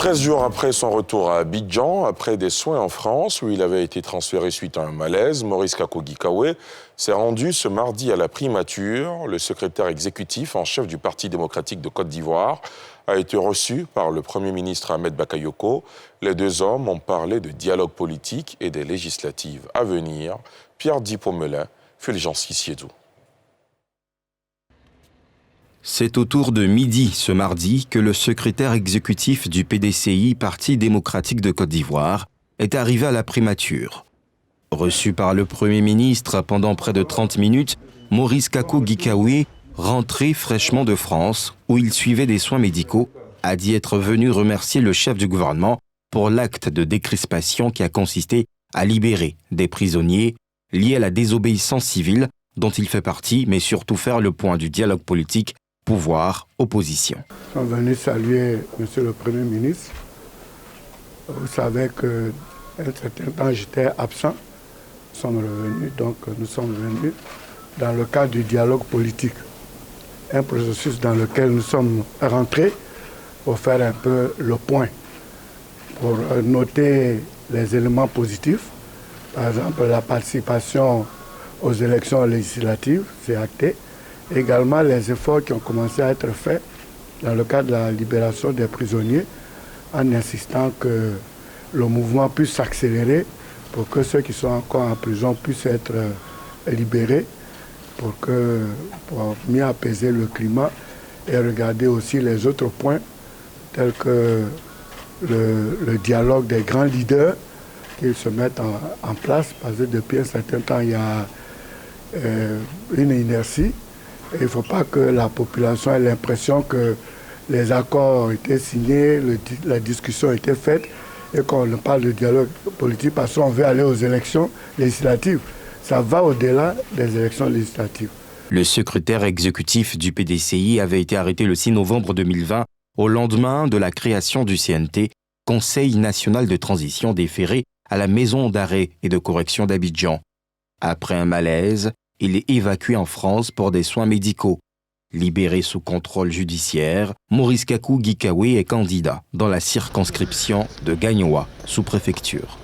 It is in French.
13 jours après son retour à Abidjan, après des soins en France où il avait été transféré suite à un malaise, Maurice Kakou Gikawe s'est rendu ce mardi à la primature. Le secrétaire exécutif en chef du Parti démocratique de Côte d'Ivoire a été reçu par le Premier ministre Ahmed Bakayoko. Les deux hommes ont parlé de dialogue politique et des législatives à venir. Pierre Dipomelin, Fulgence Kissiedou. C'est autour de midi ce mardi que le secrétaire exécutif du PDCI, Parti démocratique de Côte d'Ivoire, est arrivé à la primature. Reçu par le Premier ministre pendant près de 30 minutes, Maurice Kakou Gikawe, rentré fraîchement de France, où il suivait des soins médicaux, a dit être venu remercier le chef du gouvernement pour l'acte de décrispation qui a consisté à libérer des prisonniers liés à la désobéissance civile dont il fait partie, mais surtout faire le point du dialogue politique pouvoir, opposition. Nous sommes venus saluer Monsieur le Premier ministre. Vous savez qu'un certain temps j'étais absent. Nous sommes revenus, donc nous sommes venus dans le cadre du dialogue politique. Un processus dans lequel nous sommes rentrés pour faire un peu le point, pour noter les éléments positifs. Par exemple, la participation aux élections législatives, c'est acté. Également les efforts qui ont commencé à être faits dans le cadre de la libération des prisonniers en insistant que le mouvement puisse s'accélérer pour que ceux qui sont encore en prison puissent être libérés pour mieux apaiser le climat et regarder aussi les autres points tels que le dialogue des grands leaders qu'ils se mettent en place parce que depuis un certain temps il y a une inertie. Il ne faut pas que la population ait l'impression que les accords ont été signés, la discussion a été faite et qu'on parle de dialogue politique parce qu'on veut aller aux élections législatives. Ça va au-delà des élections législatives. Le secrétaire exécutif du PDCI avait été arrêté le 6 novembre 2020 au lendemain de la création du CNT, Conseil national de transition déféré à la maison d'arrêt et de correction d'Abidjan. Après un malaise, il est évacué en France pour des soins médicaux. Libéré sous contrôle judiciaire, Maurice Kakou Gikawe est candidat dans la circonscription de Gagnoa, sous-préfecture.